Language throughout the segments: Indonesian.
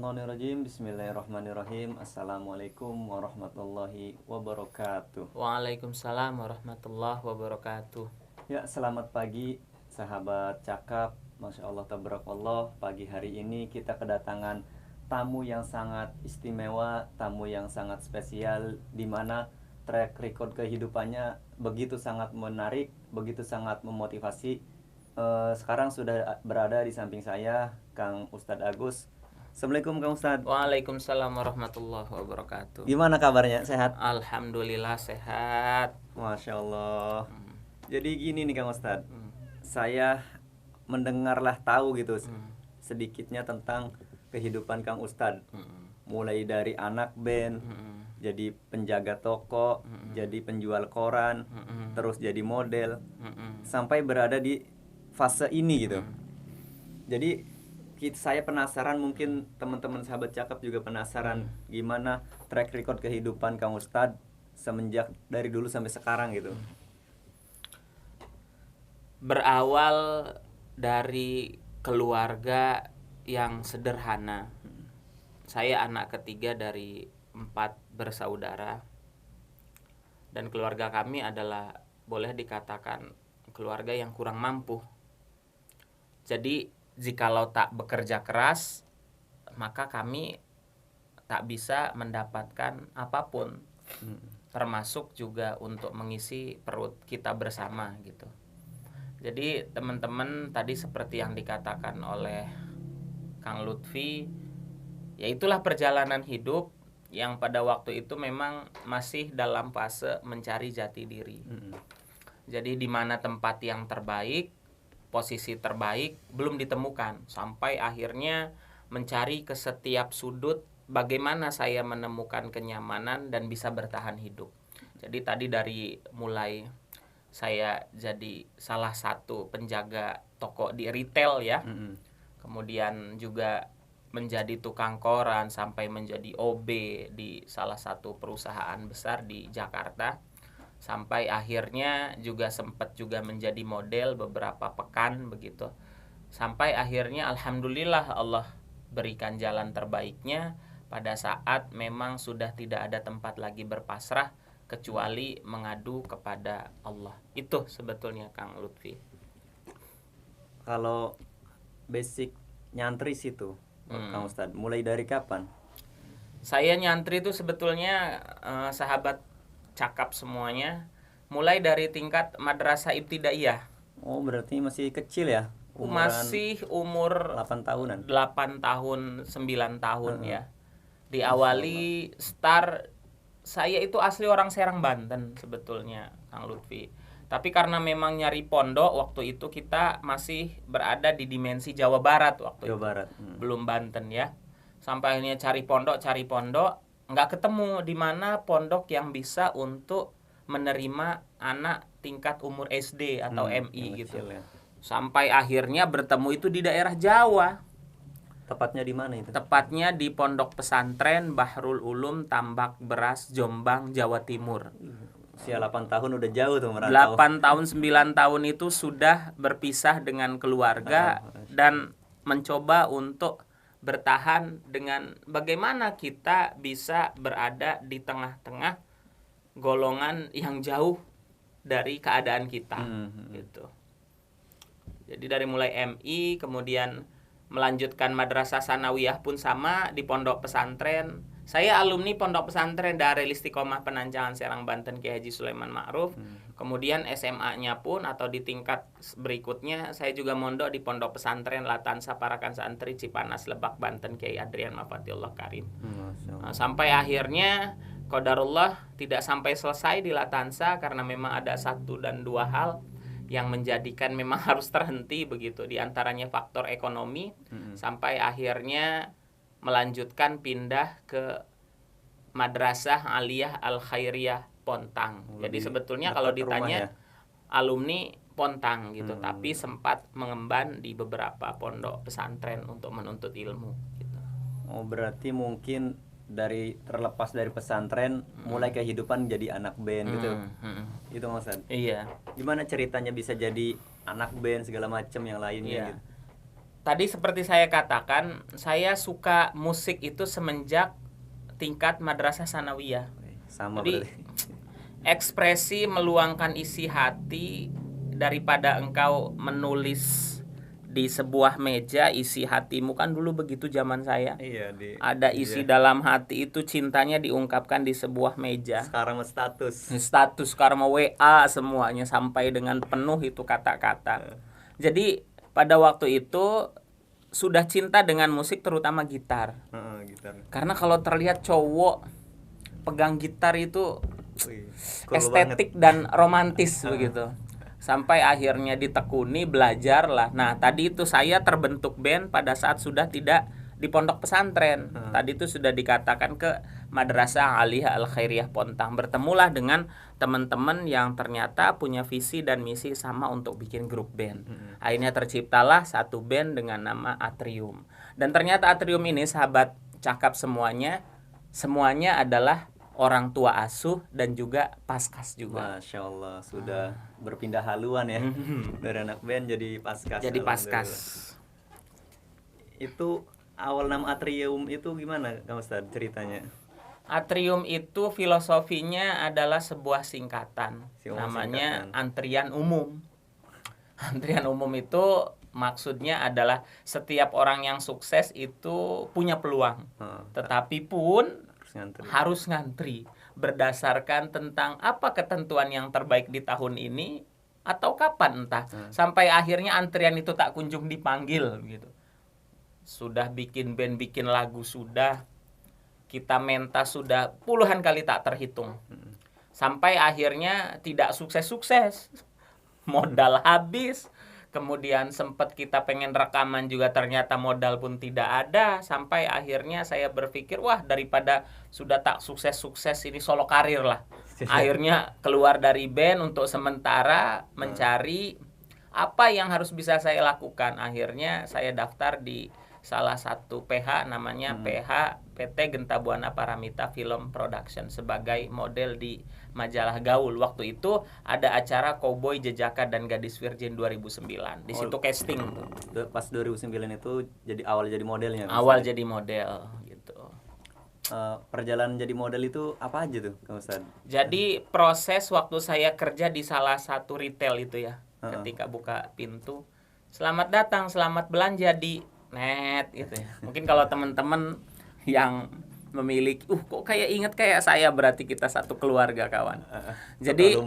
Minasyaitonirrajim. Bismillahirrahmanirrahim. Assalamualaikum warahmatullahi wabarakatuh. Waalaikumsalam warahmatullahi wabarakatuh. Ya, selamat pagi sahabat cakap. Masya Allah tabarakallah. Pagi hari ini kita kedatangan tamu yang sangat istimewa, tamu yang sangat spesial, di mana track record kehidupannya begitu sangat menarik, begitu sangat memotivasi. Sekarang sudah berada di samping saya Kang Ustadz Agus. Assalamualaikum Kang Ustadz. Waalaikumsalam warahmatullahi wabarakatuh. Gimana kabarnya? Sehat? Alhamdulillah sehat. Masya Allah. Jadi gini nih Kang Ustadz, saya mendengarlah tahu gitu sedikitnya tentang kehidupan Kang Ustadz. Mulai dari anak band, jadi penjaga toko, jadi penjual koran, terus jadi model, sampai berada di fase ini gitu. Jadi saya penasaran, mungkin teman-teman sahabat cakap juga penasaran gimana track record kehidupan Kang Ustadz semenjak dari dulu sampai sekarang gitu. Berawal dari keluarga yang sederhana. Saya anak ketiga dari 4 bersaudara. Dan keluarga kami adalah boleh dikatakan keluarga yang kurang mampu. Jadi jikalau tak bekerja keras, maka kami tak bisa mendapatkan apapun, termasuk juga untuk mengisi perut kita bersama gitu. Jadi teman-teman tadi seperti yang dikatakan oleh Kang Lutfi, ya itulah perjalanan hidup yang pada waktu itu memang masih dalam fase mencari jati diri. Jadi di mana tempat yang terbaik, posisi terbaik belum ditemukan, sampai akhirnya mencari ke setiap sudut bagaimana saya menemukan kenyamanan dan bisa bertahan hidup. Jadi tadi dari mulai saya jadi salah satu penjaga toko di retail ya, kemudian juga menjadi tukang koran sampai menjadi OB di salah satu perusahaan besar di Jakarta. Sampai akhirnya juga sempat juga menjadi model beberapa pekan begitu. Sampai akhirnya alhamdulillah Allah berikan jalan terbaiknya pada saat memang sudah tidak ada tempat lagi berpasrah kecuali mengadu kepada Allah. Itu sebetulnya Kang Lutfi. Kalau basic nyantri situ Kang Ustadz, mulai dari kapan? Saya nyantri itu sebetulnya sahabat cakap semuanya, mulai dari tingkat madrasah ibtidaiyah. Oh, berarti masih kecil ya? Masih umur 8 tahunan. 8 tahun, 9 tahun ya. Diawali start, saya itu asli orang Serang Banten sebetulnya Kang Lutfi. Tapi karena memang nyari pondok waktu itu kita masih berada di dimensi Jawa Barat waktu Jawa itu. Barat. Belum Banten ya. Sampai akhirnya cari pondok, nggak ketemu di mana pondok yang bisa untuk menerima anak tingkat umur SD atau MI gitu. Ya. Sampai akhirnya bertemu itu di daerah Jawa. Tepatnya di mana itu? Tepatnya di Pondok Pesantren Bahrul Ulum Tambak Beras Jombang Jawa Timur. Usia 8 tahun udah jauh tuh merantau. 8 tahun 9 tahun itu sudah berpisah dengan keluarga dan mencoba untuk bertahan dengan bagaimana kita bisa berada di tengah-tengah golongan yang jauh dari keadaan kita gitu. Jadi dari mulai MI kemudian melanjutkan madrasah sanawiyah pun sama di pondok pesantren. Saya alumni pondok pesantren Darul Istiqomah Penanjangan Serang Banten Kiai Haji Sulaiman Ma'ruf. Kemudian SMA-nya pun atau di tingkat berikutnya saya juga mondok di pondok pesantren Latansa Parakan Santri Cipanas Lebak Banten Kiai Adrian Mafatiullah Karim. Sampai akhirnya qadarullah tidak sampai selesai di Latansa karena memang ada 1 dan 2 hal yang menjadikan memang harus terhenti begitu, di antaranya faktor ekonomi. Sampai akhirnya melanjutkan pindah ke Madrasah Aliyah Al Khairiyah Pontang. Jadi sebetulnya kalau ditanya alumni Pontang gitu, tapi sempat mengemban di beberapa pondok pesantren untuk menuntut ilmu gitu. Oh, berarti mungkin terlepas dari pesantren mulai kehidupan jadi anak band gitu. Itu maksud. Iya. Gimana ceritanya bisa jadi anak band segala macam yang lainnya gitu? tadi seperti saya katakan, saya suka musik itu semenjak tingkat madrasah sanawiyah. Sama Jadi berarti. ekspresi meluangkan isi hati daripada engkau menulis di sebuah meja isi hatimu, kan dulu begitu zaman saya. Iya, Ada isi dalam hati itu, cintanya diungkapkan di sebuah meja. sekarang status. Status karma WA semuanya sampai dengan penuh itu kata-kata. Jadi pada waktu itu sudah cinta dengan musik, terutama gitar. Gitar. Karena kalau terlihat cowok pegang gitar itu Wih, cool estetik dan romantis begitu. Sampai akhirnya ditekuni, belajar lah. Nah, tadi itu saya terbentuk band pada saat sudah tidak di pondok pesantren. Tadi itu sudah dikatakan ke Madrasah Aliyah Al Khairiyah Pontang. Bertemulah dengan teman-teman yang ternyata punya visi dan misi sama untuk bikin grup band. Akhirnya terciptalah satu band dengan nama Atrium. Dan ternyata Atrium ini, sahabat cakap semuanya adalah orang tua asuh dan juga paskas juga. Masya Allah, sudah berpindah haluan ya. Dari anak band jadi paskas. Jadi paskas. Itu awal nama Atrium itu gimana Kang Ustadz ceritanya? Atrium itu filosofinya adalah sebuah singkatan. Namanya antrian umum. Antrian umum itu maksudnya adalah setiap orang yang sukses itu punya peluang. Tetapi pun harus ngantri berdasarkan tentang apa ketentuan yang terbaik di tahun ini atau kapan entah. Sampai akhirnya antrian itu tak kunjung dipanggil gitu. Sudah bikin band, bikin lagu sudah, kita mentas sudah puluhan kali tak terhitung. Sampai akhirnya tidak sukses-sukses. Modal habis. Kemudian sempat kita pengen rekaman juga, ternyata modal pun tidak ada. Sampai akhirnya saya berpikir, wah daripada sudah tak sukses-sukses, ini solo karir lah. Akhirnya keluar dari band untuk sementara mencari apa yang harus bisa saya lakukan. Akhirnya saya daftar di salah satu PH, namanya PH PT Genta Buana Paramita Film Production, sebagai model di majalah Gaul. Waktu itu ada acara Cowboy Jejaka dan Gadis Virgin 2009. Di situ casting tuh. Pas 2009 itu jadi awal jadi modelnya. Awal jadi model gitu. Perjalanan jadi model itu apa aja tuh Kang Ustadz? Jadi proses waktu saya kerja di salah satu retail itu ya. Ketika buka pintu, selamat datang, selamat belanja di net gitu ya. Mungkin kalau teman-teman yang memiliki kok kayak inget kayak saya, berarti kita satu keluarga kawan. Jadi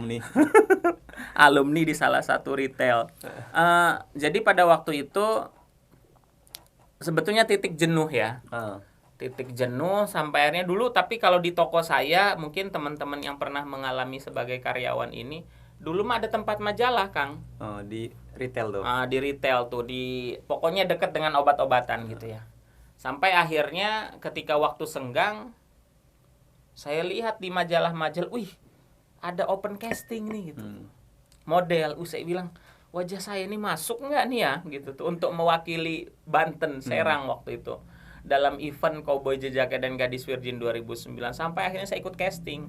alumni di salah satu retail. Jadi pada waktu itu sebetulnya titik jenuh ya. Titik jenuh sampai akhirnya dulu, tapi kalau di toko saya, mungkin teman-teman yang pernah mengalami sebagai karyawan ini, dulu mah ada tempat majalah, Kang. Di retail tuh. Di retail tuh, pokoknya dekat dengan obat-obatan gitu ya. Sampai akhirnya ketika waktu senggang, saya lihat di majalah-majalah, wih, ada open casting nih gitu. Model, saya bilang, wajah saya ini masuk nggak nih ya gitu tuh, untuk mewakili Banten, Serang waktu itu. Dalam event Cowboy Jejaka dan Gadis Virgin 2009. Sampai akhirnya saya ikut casting.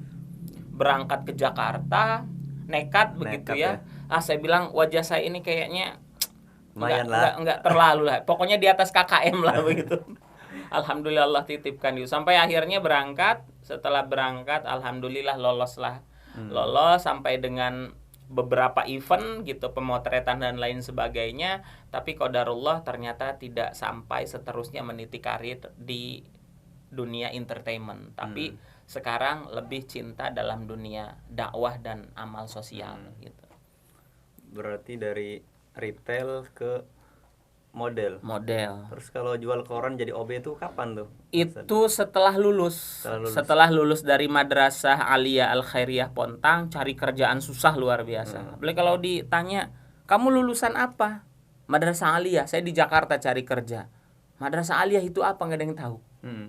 Berangkat ke Jakarta, nekat begitu ya. Saya bilang wajah saya ini kayaknya enggak terlalu lah. Pokoknya di atas KKM lah begitu. Alhamdulillah Allah titipkan itu. Sampai akhirnya berangkat. Setelah berangkat alhamdulillah lolos lah. Lolos sampai dengan beberapa event gitu, pemotretan dan lain sebagainya. Tapi qadarullah ternyata tidak sampai seterusnya meniti karir di dunia entertainment. Tapi sekarang lebih cinta dalam dunia dakwah dan amal sosial gitu. Berarti dari retail ke model. Terus kalau jual koran jadi OB itu kapan tuh? Itu setelah lulus. Setelah lulus dari Madrasah Aliyah Al Khairiyah Pontang, cari kerjaan susah luar biasa. Apalagi kalau ditanya, "Kamu lulusan apa?" Madrasah Aliyah. Saya di Jakarta cari kerja. Madrasah Aliyah itu apa, nggak ada yang tahu.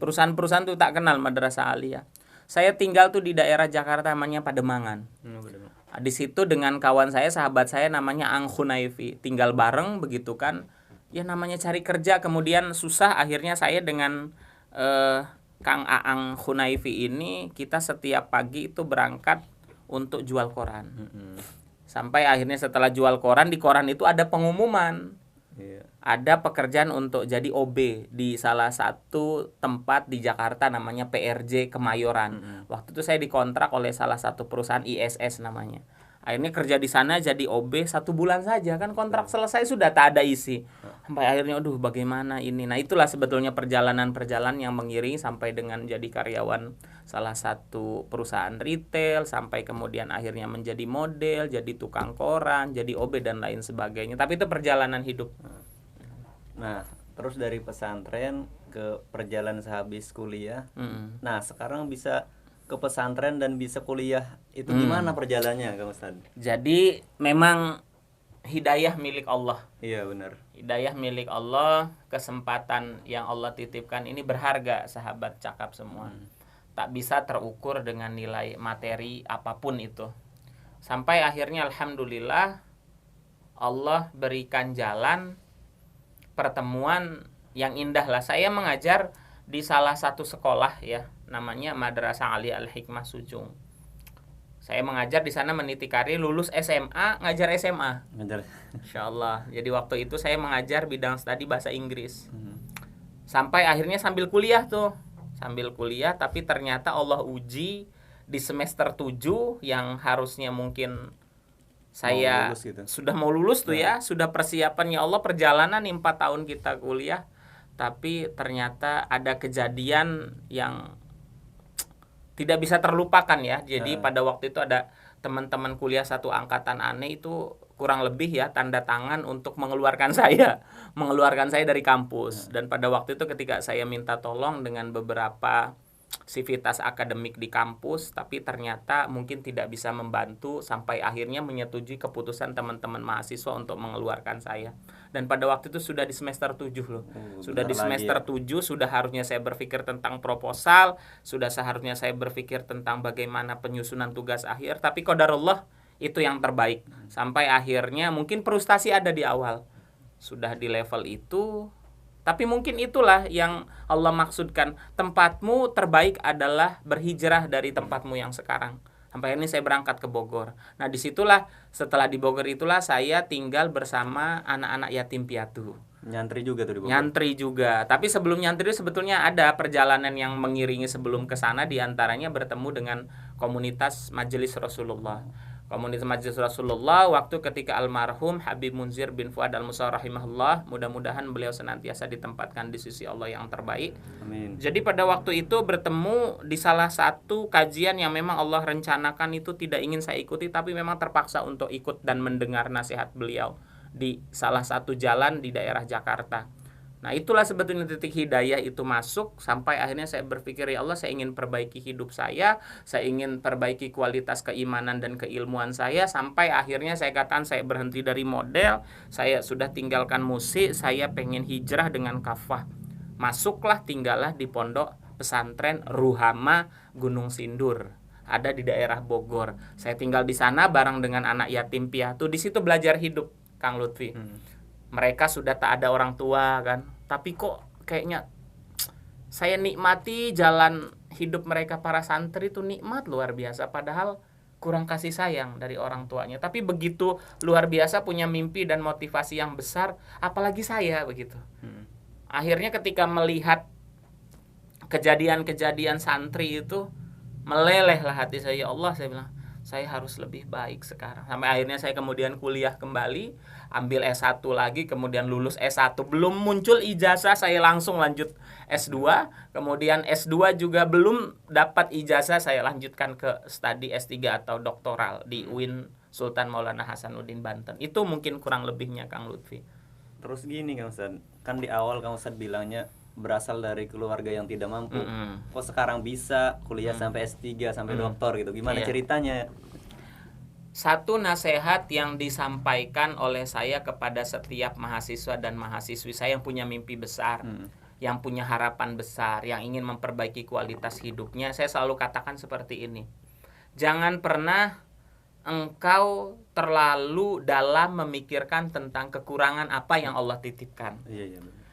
Perusahaan-perusahaan tuh tak kenal Madrasah Aliyah. Saya tinggal tuh di daerah Jakarta namanya Pademangan. Di situ dengan kawan saya, sahabat saya namanya Ang Khunaifi, tinggal bareng begitu kan. Ya namanya cari kerja kemudian susah, akhirnya saya dengan Kang Aang Khunaifi ini, kita setiap pagi itu berangkat untuk jual koran. Sampai akhirnya setelah jual koran, di koran itu ada pengumuman Iya. Ada pekerjaan untuk jadi OB di salah satu tempat di Jakarta namanya PRJ Kemayoran. Waktu itu saya dikontrak oleh salah satu perusahaan ISS namanya. Akhirnya kerja di sana jadi OB 1 bulan saja, kan kontrak selesai sudah tak ada isi. Sampai akhirnya aduh bagaimana ini. Nah, itulah sebetulnya perjalanan-perjalanan yang mengiringi sampai dengan jadi karyawan salah satu perusahaan retail, sampai kemudian akhirnya menjadi model, jadi tukang koran, jadi OB dan lain sebagainya. Tapi itu perjalanan hidup. Nah, terus dari pesantren ke perjalanan sehabis kuliah. Nah, sekarang bisa ke pesantren dan bisa kuliah. Itu gimana perjalanannya, Kang Ustadz? Jadi memang hidayah milik Allah. Iya, benar. Hidayah milik Allah, kesempatan yang Allah titipkan ini berharga, sahabat cakap semua. Tak bisa terukur dengan nilai materi apapun itu. Sampai akhirnya alhamdulillah Allah berikan jalan pertemuan yang indah lah. Saya mengajar di salah satu sekolah ya, namanya Madrasah Ali Al-Hikmah Sujung. Saya mengajar di sana meniti karir, lulus SMA, ngajar SMA. Benar. Insyaallah. Jadi waktu itu saya mengajar bidang studi bahasa Inggris. Sampai akhirnya sambil kuliah tuh. Sambil kuliah, tapi ternyata Allah uji di semester 7 yang harusnya mungkin saya lulus gitu. sudah mau lulus tuh ya, sudah persiapan ya Allah perjalanan 4 tahun kita kuliah, tapi ternyata ada kejadian yang tidak bisa terlupakan ya. Jadi pada waktu itu ada teman-teman kuliah satu angkatan aneh itu kurang lebih ya tanda tangan untuk mengeluarkan saya dari kampus. Dan pada waktu itu ketika saya minta tolong dengan beberapa sivitas akademik di kampus, tapi ternyata mungkin tidak bisa membantu, sampai akhirnya menyetujui keputusan teman-teman mahasiswa untuk mengeluarkan saya. Dan pada waktu itu sudah di semester 7 loh. Sudah di semester 7, sudah harusnya saya berpikir tentang proposal, sudah seharusnya saya berpikir tentang bagaimana penyusunan tugas akhir, tapi qadarullah itu yang terbaik. Sampai akhirnya mungkin frustasi ada di awal. Sudah di level itu, tapi mungkin itulah yang Allah maksudkan. Tempatmu terbaik adalah berhijrah dari tempatmu yang sekarang. Sampai ini saya berangkat ke Bogor. Nah disitulah, setelah di Bogor itulah saya tinggal bersama anak-anak yatim piatu. Nyantri juga tuh di Bogor. Nyantri juga. Tapi sebelum nyantri sebetulnya ada perjalanan yang mengiringi sebelum ke sana, diantaranya bertemu dengan komunitas Majelis Rasulullah. Komunitas Majelis Rasulullah waktu ketika almarhum Habib Munzir bin Fuad Al-Musa rahimahullah, mudah-mudahan beliau senantiasa ditempatkan di sisi Allah yang terbaik. Amin. Jadi pada waktu itu bertemu di salah satu kajian yang memang Allah rencanakan itu tidak ingin saya ikuti, tapi memang terpaksa untuk ikut dan mendengar nasihat beliau di salah satu jalan di daerah Jakarta. Nah itulah sebetulnya titik hidayah itu masuk, sampai akhirnya saya berpikir ya Allah, saya ingin perbaiki hidup saya ingin perbaiki kualitas keimanan dan keilmuan saya, sampai akhirnya saya katakan saya berhenti dari model, saya sudah tinggalkan musik, saya pengen hijrah dengan kafah. Masuklah, tinggallah di pondok pesantren Ruhama Gunung Sindur, ada di daerah Bogor. Saya tinggal di sana bareng dengan anak yatim piatu, di situ belajar hidup, Kang Lutfi. Mereka sudah tak ada orang tua kan, tapi kok kayaknya saya nikmati jalan hidup mereka. Para santri itu nikmat luar biasa, padahal kurang kasih sayang dari orang tuanya, tapi begitu luar biasa punya mimpi dan motivasi yang besar, apalagi saya begitu. Akhirnya ketika melihat kejadian-kejadian santri itu, melelehlah hati saya. Ya Allah, saya bilang saya harus lebih baik sekarang. Sampai akhirnya saya kemudian kuliah kembali, ambil S1 lagi, kemudian lulus S1. Belum muncul ijazah, saya langsung lanjut S2. Kemudian S2 juga belum dapat ijazah, saya lanjutkan ke studi S3 atau doktoral di UIN Sultan Maulana Hasanuddin Banten. Itu mungkin kurang lebihnya, Kang Lutfi. Terus gini Kang Ustadz, kan di awal Kang Ustadz bilangnya berasal dari keluarga yang tidak mampu. Kok sekarang bisa kuliah sampai S3 sampai doktor gitu? Gimana ceritanya? Satu nasihat yang disampaikan oleh saya kepada setiap mahasiswa dan mahasiswi saya yang punya mimpi besar, yang punya harapan besar, yang ingin memperbaiki kualitas hidupnya, saya selalu katakan seperti ini. Jangan pernah engkau terlalu dalam memikirkan tentang kekurangan apa yang Allah titipkan.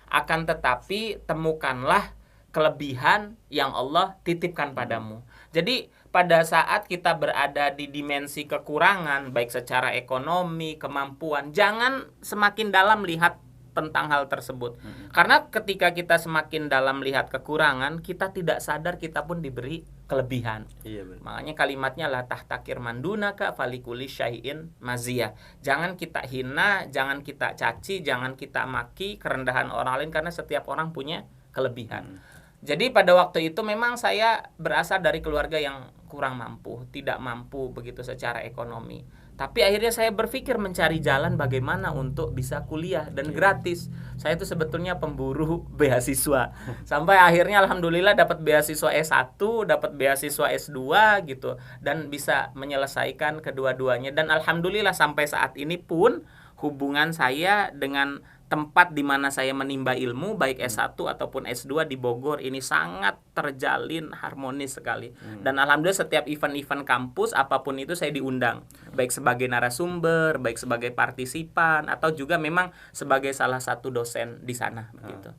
Akan tetapi temukanlah kelebihan yang Allah titipkan padamu. Jadi pada saat kita berada di dimensi kekurangan, baik secara ekonomi, kemampuan, jangan semakin dalam lihat tentang hal tersebut. Karena ketika kita semakin dalam lihat kekurangan, kita tidak sadar kita pun diberi kelebihan. Iya, benar. Makanya kalimatnya la tahtakir mandunaka falikuli syai'in maziyah. Jangan kita hina, jangan kita caci, jangan kita maki kerendahan orang lain, karena setiap orang punya kelebihan. Jadi pada waktu itu memang saya berasal dari keluarga yang kurang mampu, tidak mampu begitu secara ekonomi. Tapi akhirnya saya berpikir mencari jalan bagaimana untuk bisa kuliah dan gratis. Saya itu sebetulnya pemburu beasiswa. Sampai akhirnya alhamdulillah dapat beasiswa S1, dapat beasiswa S2 gitu, dan bisa menyelesaikan kedua-duanya. Dan alhamdulillah sampai saat ini pun hubungan saya dengan tempat di mana saya menimba ilmu baik S1 ataupun S2 di Bogor ini sangat terjalin harmonis sekali. Dan alhamdulillah setiap event-event kampus apapun itu saya diundang, baik sebagai narasumber, baik sebagai partisipan, atau juga memang sebagai salah satu dosen di sana begitu.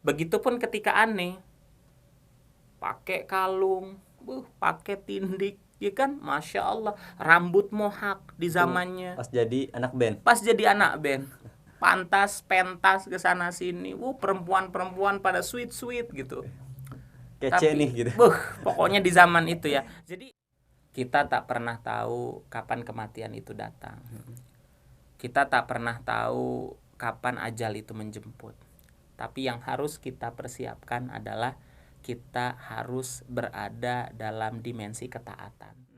Begitupun ketika aneh, pakai kalung, pakai tindik, ya kan, masya Allah, rambut mohak di zamannya. Pas jadi anak band. Pas jadi anak band, pantas pentas ke sana sini, perempuan-perempuan pada sweet gitu. Kece nih gitu. Pokoknya di zaman itu ya. Jadi kita tak pernah tahu kapan kematian itu datang. Kita tak pernah tahu kapan ajal itu menjemput. Tapi yang harus kita persiapkan adalah kita harus berada dalam dimensi ketaatan.